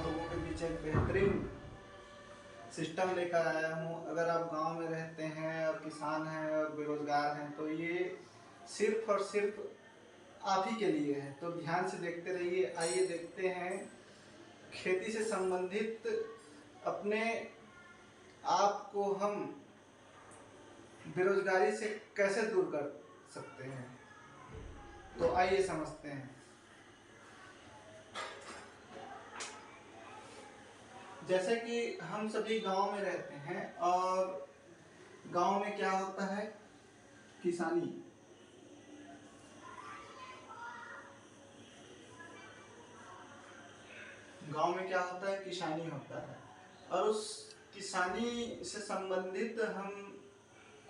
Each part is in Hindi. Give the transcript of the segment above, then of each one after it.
लोगों के बीच एक बेहतरीन सिस्टम लेकर आया हूँ। अगर आप गांव में रहते हैं और किसान हैं और बेरोजगार हैं तो ये सिर्फ और सिर्फ आप ही के लिए है। तो ध्यान से देखते रहिए। आइए देखते हैं खेती से संबंधित अपने आप को हम बेरोजगारी से कैसे दूर कर सकते हैं। तो आइए समझते हैं। जैसे कि हम सभी गांव में रहते हैं और गांव में क्या होता है, किसानी। गांव में क्या होता है, किसानी होता है। और उस किसानी से संबंधित हम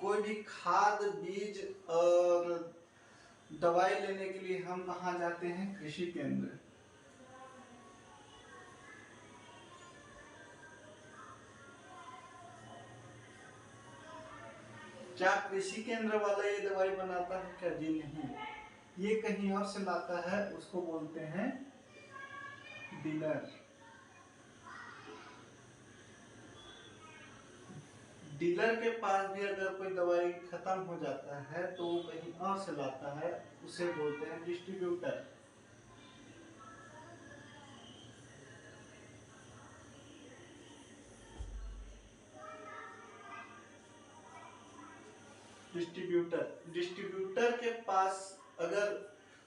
कोई भी खाद, बीज और दवाई लेने के लिए हम कहाँ जाते हैं, कृषि केंद्र। क्या कृषि केंद्र वाला ये दवाई बनाता है क्या? जी नहीं, ये कहीं और से लाता है, उसको बोलते हैं डीलर। डीलर के पास भी अगर कोई दवाई खत्म हो जाता है तो वो कहीं और से लाता है, उसे बोलते हैं डिस्ट्रीब्यूटर। डिस्ट्रीब्यूटर के पास अगर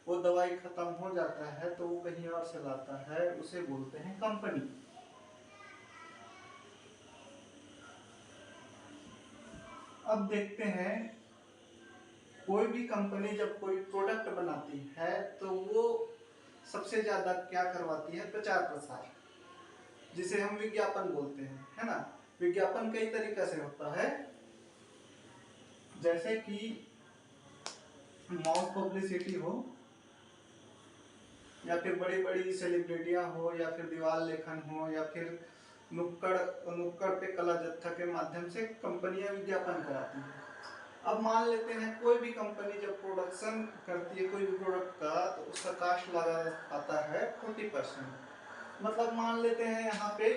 वो दवाई खत्म हो जाता है तो वो कहीं और से लाता है, उसे बोलते हैं कंपनी। अब देखते हैं, कोई भी कंपनी जब कोई प्रोडक्ट बनाती है तो वो सबसे ज्यादा क्या करवाती है, प्रचार प्रसार, जिसे हम विज्ञापन बोलते हैं, है ना। विज्ञापन कई तरीके से होता है, जैसे कि माउथ पब्लिसिटी हो, या फिर बड़ी बड़ी सेलिब्रिटियां हो, या फिर दीवार लेखन हो, या फिर नुक्कड़ नुक्कड़ पे कला जत्था के माध्यम से कंपनियां विज्ञापन कराती हैं। अब मान लेते हैं कोई भी कंपनी जब प्रोडक्शन करती है कोई भी प्रोडक्ट का, तो उसका कास्ट लगा आता है 40%। मतलब मान लेते हैं यहाँ पे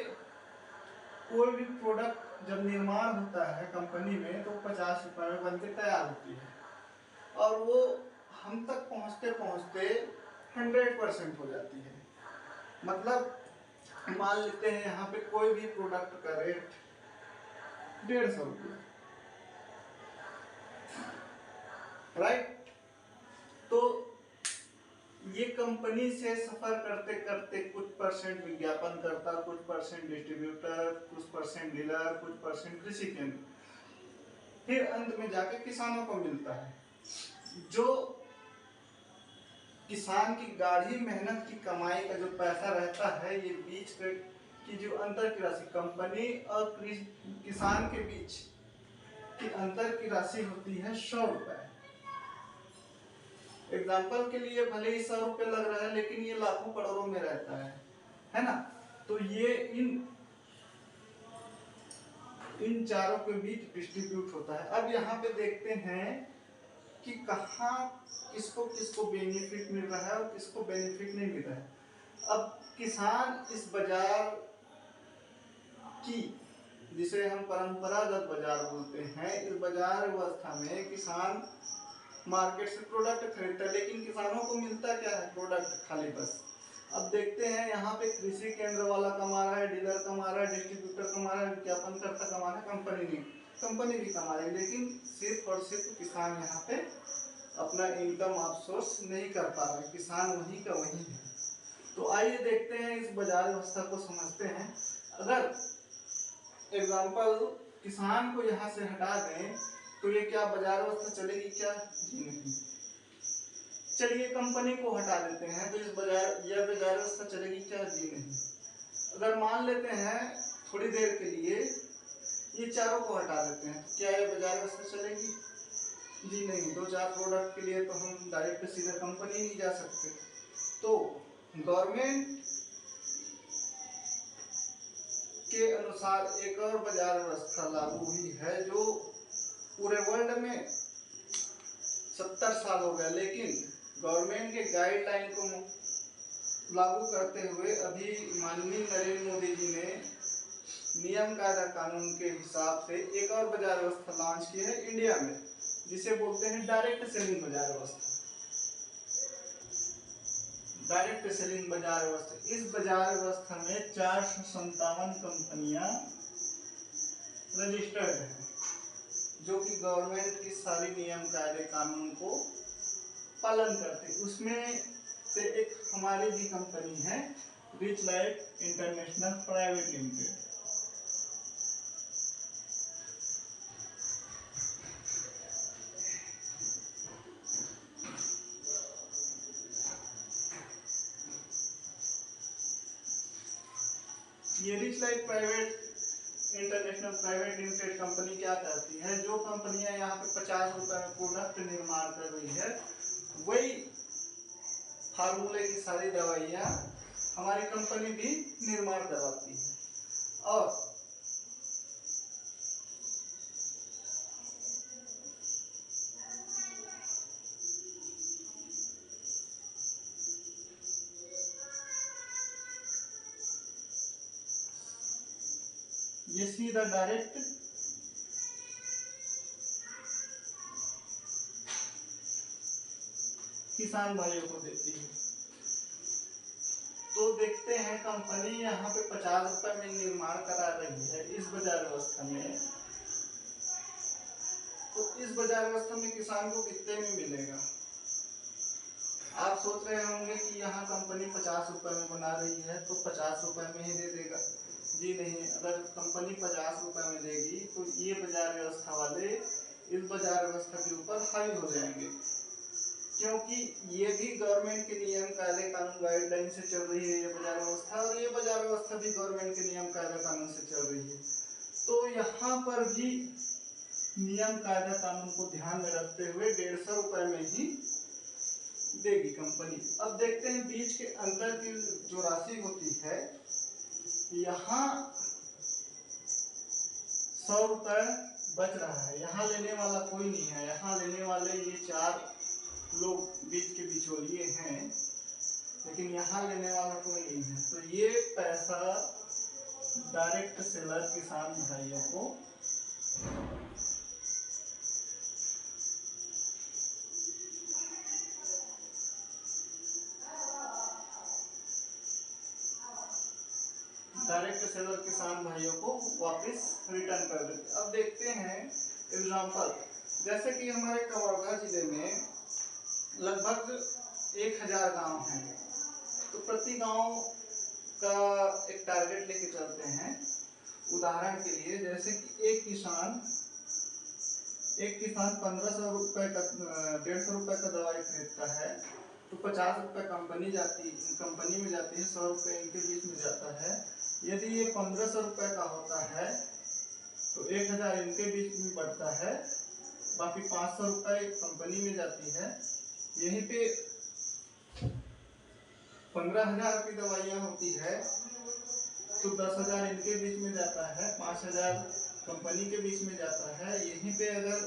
कोई भी प्रोडक्ट जब निर्माण होता है कंपनी में तो 50 रुपए में बनके तैयार होती है, और वो हम तक पहुँचते पहुँचते 100% हो जाती है। मतलब मान लेते हैं यहाँ पे कोई भी प्रोडक्ट का रेट 150 रुपये, राइट। तो ये कंपनी से सफर करते करते कुछ परसेंट विज्ञापन करता, कुछ परसेंट डिस्ट्रीब्यूटर, कुछ परसेंट डीलर, कुछ परसेंट कृषि केंद्र, फिर अंत में जाके किसानों को मिलता है। जो किसान की गाढ़ी मेहनत की कमाई का जो पैसा रहता है, ये बीच की जो अंतर की राशि, कंपनी और किसान के बीच की अंतर की राशि होती है 100 रुपए। एग्जाम्पल के लिए भले ही 100 रुपए लग रहा है, लेकिन ये लाखों करोड़ों में रहता है ना। तो ये इन चारों के बीच डिस्ट्रीब्यूट होता है। अब यहाँ पे देखते हैं कि कहाँ किसको किसको बेनिफिट मिल रहा है और किसको बेनिफिट नहीं मिल रहा है। अब किसान इस बाजार की, जिसे हम परंपरागत बाजार बोलते हैं, इस बाजार व्यवस्था में किसान मार्केट से प्रोडक्ट खरीदता है, लेकिन किसानों को मिलता क्या है, प्रोडक्ट खाली बस। अब देखते हैं यहाँ पे कृषि केंद्र वाला कमा रहा है, डीलर कमा रहा है, डिस्ट्रीब्यूटर कमा रहा है, विज्ञापन करता कमा रहा है, कंपनी भी कमा रही है, लेकिन सिर्फ और सिर्फ किसान यहाँ पे अपना इनकम आउटसोर्स नहीं कर पा रहा है। किसान वहीं का वहीं है। तो आइए देखते हैं, इस बाजार व्यवस्था को समझते हैं। अगर एग्जाम्पल किसान को यहाँ से हटा दें तो ये क्या बाजार व्यवस्था चलेगी क्या? जी नहीं। चलिए कंपनी को हटा देते हैं तो इस बाजार व्यवस्था चलेगी क्या? जी नहीं। अगर मान लेते हैं थोड़ी देर के लिए ये चारों को हटा देते हैं तो क्या ये बाजार व्यवस्था चलेगी? जी नहीं। 2-4 प्रोडक्ट के लिए तो हम डायरेक्ट सीधा कंपनी नहीं जा सकते। तो गवर्नमेंट के अनुसार एक और बाजार व्यवस्था लागू हुई है जो पूरे वर्ल्ड में 70 साल हो गए, लेकिन गवर्नमेंट के गाइडलाइन को लागू करते हुए अभी माननीय नरेंद्र मोदी जी ने नियम कायदा कानून के हिसाब से एक और बाजार व्यवस्था लॉन्च की है इंडिया में, जिसे बोलते हैं डायरेक्ट सेलिंग बाजार व्यवस्था। डायरेक्ट सेलिंग बाजार व्यवस्था, इस बाजार व्यवस्था में 457 कंपनियां रजिस्टर्ड हैं, जो कि गवर्नमेंट की सारी नियम कायदे कानून को पालन करते हैं। उसमें से एक हमारी भी कंपनी है, Rich Life International Private Limited. ये Rich Life Private International Private Limited company क्या करती है, जो कंपनियां यहाँ पे 50 रुपए में प्रोडक्ट निर्माण कर रही है, वही फार्मूले की सारी दवाइयाँ हमारी कंपनी भी निर्माण करवाती है। और ये सीधा डायरेक्ट किसान भाइयों को देती है। तो देखते हैं कंपनी यहाँ पे 50 रुपए में निर्माण करा रही है इस बाजार व्यवस्था में, तो इस बाजार व्यवस्था में किसान को कितने में मिलेगा। आप सोच रहे होंगे कि यहाँ कंपनी 50 रुपए में बना रही है तो 50 रुपए में ही दे देगा। जी नहीं, अगर कंपनी 50 रुपए में देगी तो ये बाजार व्यवस्था वाले इस बाजार व्यवस्था के ऊपर हावी हो जाएंगे, क्योंकि ये भी गवर्नमेंट के नियम कायदे कानून गाइडलाइन से चल रही है ये बाजार व्यवस्था, और ये बाजार व्यवस्था भी गवर्नमेंट के नियम कायदा कानून से चल रही है। तो यहाँ पर भी नियम कायदा कानून को ध्यान में रखते हुए 150 रुपए में ही देगी कंपनी। अब देखते हैं बीच के अंतर की जो राशि होती है, यहाँ 100 रुपए बच रहा है, यहाँ लेने वाला कोई नहीं है, यहाँ लेने वाले ये 4 लोग बीच के बिचौलिए हैं, लेकिन यहाँ लेने वाला कोई नहीं है। तो ये पैसा डायरेक्ट सेलर किसान भाइयों को वापस रिटर्न कर देते। अब देखते हैं एग्जाम्पल, जैसे कि हमारे कवर्धा जिले में लगभग 1000 गांव हैं, तो प्रति गांव का एक टारगेट लेके चलते हैं। उदाहरण के लिए जैसे कि एक किसान 1500 रुपए का 150 रुपए का दवाई खरीदता है, तो 50 रुपए कंपनी में जाती है, 100 रुपए इनके बीच में जाता है। यदि ये 1500 रुपए का होता है तो 1000 इनके बीच में बढ़ता है, बाकी 500 रुपए कंपनी में जाती है। यहीं पे 15,000 की दवाइयाँ होती है तो 10,000 इनके बीच में जाता है, 5,000 कंपनी के बीच में जाता है। यहीं पे अगर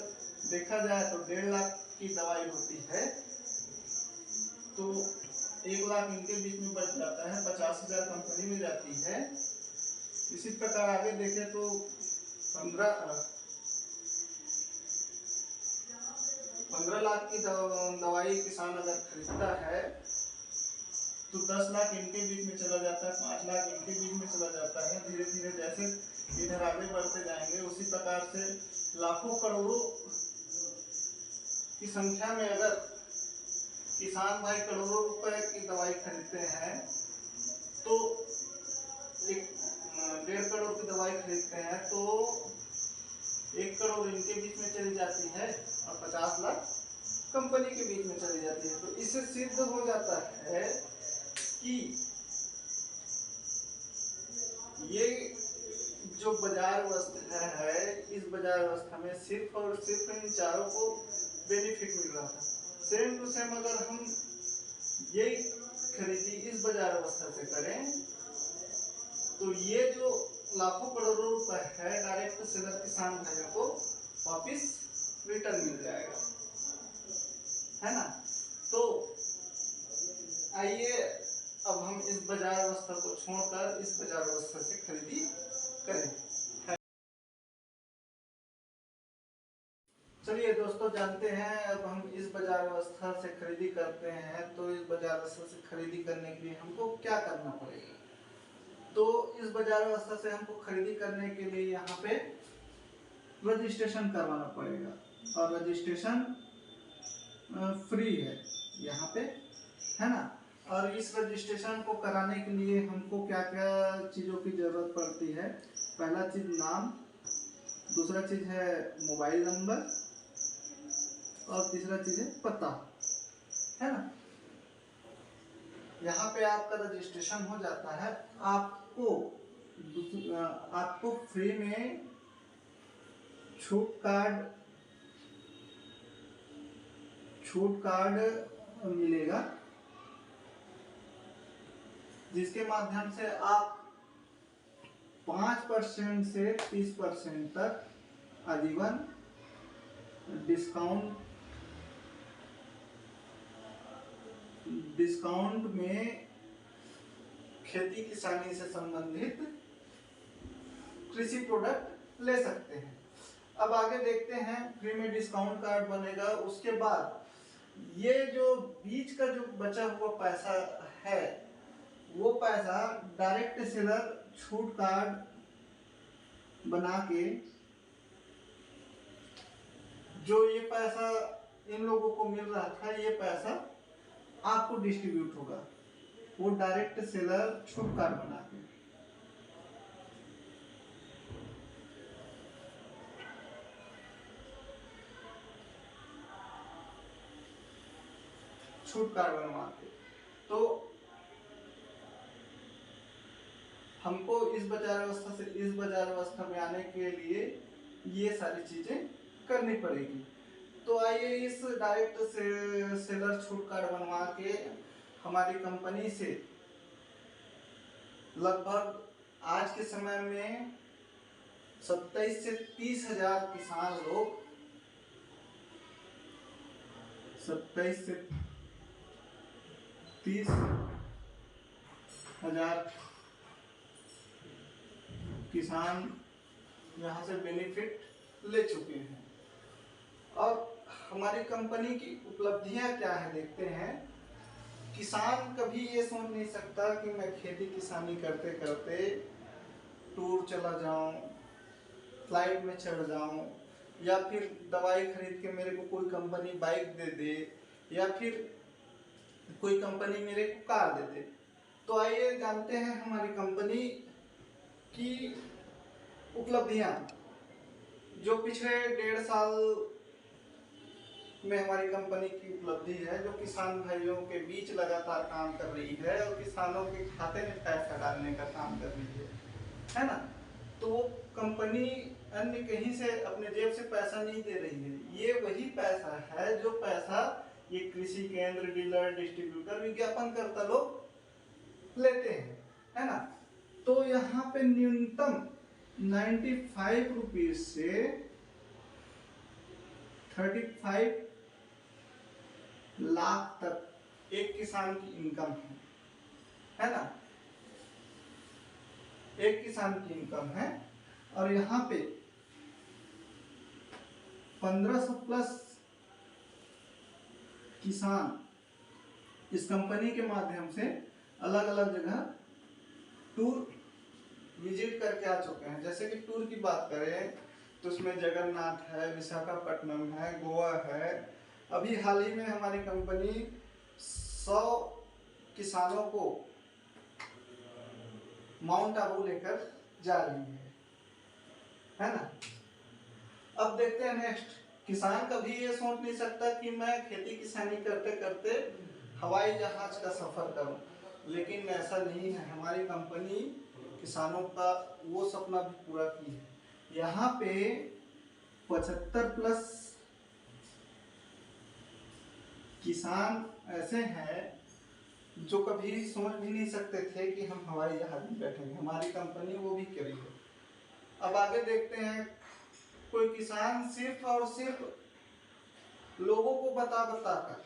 देखा जाए तो 1.5 लाख की दवाई होती है तो 1 लाख इनके बीच में बच जाता है, 50,000 कंपनी में जाती है। इसी प्रकार आगे देखें तो 15 लाख की दवाई किसान अगर खरीदता है तो 10 लाख इनके बीच में चला जाता है, 5 लाख इनके बीच में चला जाता है। धीरे धीरे जैसे इधर आगे बढ़ते जाएंगे उसी प्रकार से लाखों करोड़ों की संख्या में अगर किसान भाई करोड़ों रुपए की दवाई खरीदते हैं तो 1.5 करोड़ की दवाई खरीदते हैं तो 1 करोड़ इनके बीच में चली जाती है और 50 लाख कंपनी के बीच में चली जाती है। तो इससे सिद्ध हो जाता है कि ये जो बाजार व्यवस्था है, इस बाजार व्यवस्था में सिर्फ और सिर्फ इन चारों को बेनिफिट मिल रहा था। सेम टू सेम अगर हम ये खरीदी इस बाजार व्यवस्था से करें तो ये जो लाखों करोड़ों रुपए है डायरेक्ट सेलर किसान भाइयों को वापिस रिटर्न मिल जाएगा, है ना। तो आइए अब हम इस बाजार व्यवस्था को छोड़कर इस बाजार व्यवस्था से खरीदी करें। चलिए दोस्तों, जानते हैं अब हम इस बाजार व्यवस्था से खरीदी करते हैं तो इस बाजार व्यवस्था से खरीदी करने के लिए हमको क्या करना पड़ेगा। तो इस बाजार व्यवस्था से हमको खरीदी करने के लिए यहाँ पे रजिस्ट्रेशन करवाना पड़ेगा और रजिस्ट्रेशन फ्री है यहाँ पे, है ना। और इस रजिस्ट्रेशन को कराने के लिए हमको क्या क्या चीज़ों की ज़रूरत पड़ती है। पहला चीज़ नाम, दूसरा चीज़ है मोबाइल नंबर और तीसरा चीज़ है पता, है ना। यहाँ पे आपका रजिस्ट्रेशन हो जाता है। आपको फ्री में छूट कार्ड मिलेगा, जिसके माध्यम से आप 5% से 30% तक आजीवन डिस्काउंट में खेती किसानी से संबंधित कृषि प्रोडक्ट ले सकते हैं। अब आगे देखते हैं, फ्री में डिस्काउंट कार्ड बनेगा। उसके बाद ये जो बीच का जो बचा हुआ पैसा है वो पैसा डायरेक्ट सेलर छूट कार्ड बना के जो ये पैसा इन लोगों को मिल रहा था ये पैसा आपको डिस्ट्रीब्यूट होगा, वो डायरेक्ट सेलर छूट कार्ड बना के। छूट कार्ड बनवाते तो हमको इस बाजार व्यवस्था से इस बाजार व्यवस्था में आने के लिए ये सारी चीजें करनी पड़ेगी। तो आइए इस डायरेक्ट सेलर छूट कार्ड बनवा के हमारी कंपनी से लगभग आज के समय में 27 से 30 हजार किसान लोग 27 से 30 हजार किसान यहाँ से बेनिफिट ले चुके हैं। और हमारी कंपनी की उपलब्धियां क्या है देखते हैं। किसान कभी ये सोच नहीं सकता कि मैं खेती किसानी करते करते टूर चला जाऊं, फ्लाइट में चढ़ जाऊं, या फिर दवाई खरीद के मेरे को कोई कंपनी बाइक दे दे, या फिर कोई कंपनी मेरे को कार दे दे। तो आइए जानते हैं हमारी कंपनी की उपलब्धियां, जो पिछले 1.5 साल में हमारी कंपनी की उपलब्धि है, जो किसान भाइयों के बीच लगातार काम कर रही है और किसानों के खाते में पैसा डालने का काम कर रही है ना। तो वो कंपनी अन्य कहीं से अपने जेब से पैसा नहीं दे रही है, ये वही पैसा है जो पैसा ये कृषि केंद्र, डीलर, डिस्ट्रीब्यूटर, विज्ञापन करता लोग लेते हैं, है ना। तो यहाँ पे न्यूनतम 95 रुपीज से 35 लाख तक एक किसान की इनकम है ना, एक किसान की इनकम है। और यहाँ पे 1500 प्लस किसान इस कंपनी के माध्यम से अलग अलग जगह टूर विजिट करके आ चुके हैं। जैसे कि टूर की बात करें तो उसमें जगन्नाथ है, विशाखापट्टनम है, गोवा है। अभी हाल ही में हमारी कंपनी 100 किसानों को माउंट आबू लेकर जा रही है ना। अब देखते हैं नेक्स्ट। किसान कभी ये सोच नहीं सकता कि मैं खेती किसानी करते करते हवाई जहाज का सफर करूं, लेकिन ऐसा नहीं है। हमारी कंपनी किसानों का वो सपना भी पूरा की है। यहाँ पे 75 प्लस किसान ऐसे हैं जो कभी सोच भी नहीं सकते थे कि हम हवाई जहाज में बैठेंगे, हमारी कंपनी वो भी करी है। अब आगे देखते हैं, कोई किसान सिर्फ और सिर्फ लोगों को बता कर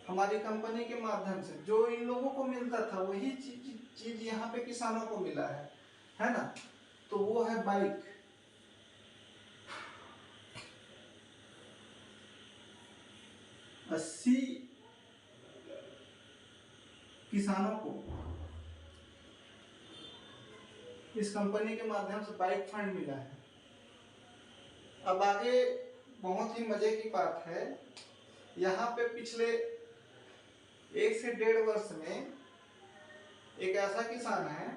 हमारी कंपनी के माध्यम से जो इन लोगों को मिलता था वही चीज यहाँ पे किसानों को मिला है ना। तो वो है बाइक। अस्सी किसानों को इस कंपनी के माध्यम से बाइक फंड मिला है। अब आगे बहुत ही मजे की बात है, यहाँ पे पिछले 1 से 1.5 वर्ष में एक ऐसा किसान है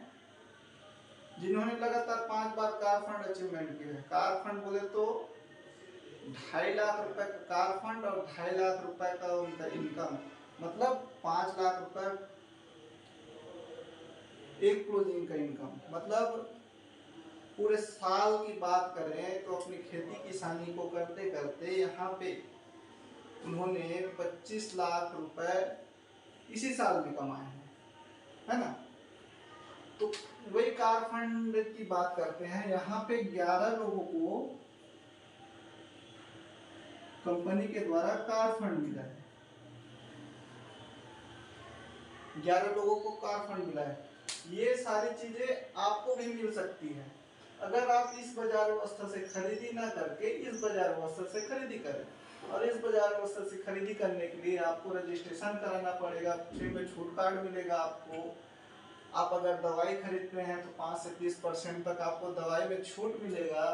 जिन्होंने लगातार 5 बार कार फंड अचीवमेंट किया है। कार फंड बोले तो 2.5 लाख रुपए का कार फंड और 2.5 लाख रुपए का उनका इनकम, मतलब 5 लाख रुपए एक क्लोजिंग का इनकम। मतलब पूरे साल की बात करें तो अपनी खेती किसानी को करते करते यहाँ पे उन्होंने 25 लाख रुपए इसी साल में कमाए हैं, है ना। तो वही कार फंड की बात करते हैं। यहाँ पे 11 लोगों को कंपनी के द्वारा कार फंड मिला है। 11 लोगों को कार फंड मिला है। ये सारी चीजें आपको भी मिल सकती है अगर आप इस बाजार व्यवस्था से खरीदी ना करके इस बाजार व्यवस्था से खरीदी करें। और इस बाजार व्यवस्था से खरीदी करने के लिए आपको रजिस्ट्रेशन कराना पड़ेगा, फ्री में छूट कार्ड मिलेगा आपको। आप अगर दवाई खरीदते हैं तो 5 से 30% तक आपको दवाई में छूट मिलेगा।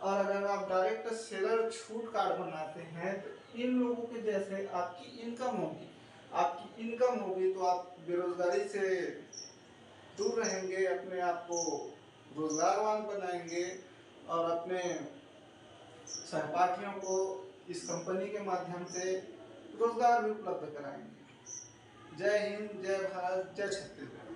और अगर आप डायरेक्ट सेलर छूट कार्ड बनाते हैं तो इन लोगों के जैसे आपकी इनकम होगी। आपकी इनकम होगी तो आप बेरोजगारी से दूर रहेंगे, अपने आप को रोजगारवान बनाएंगे और अपने सहपाठियों को इस कंपनी के माध्यम से रोजगार भी उपलब्ध कराएंगे। जय हिंद, जय भारत, जय छत्तीसगढ़।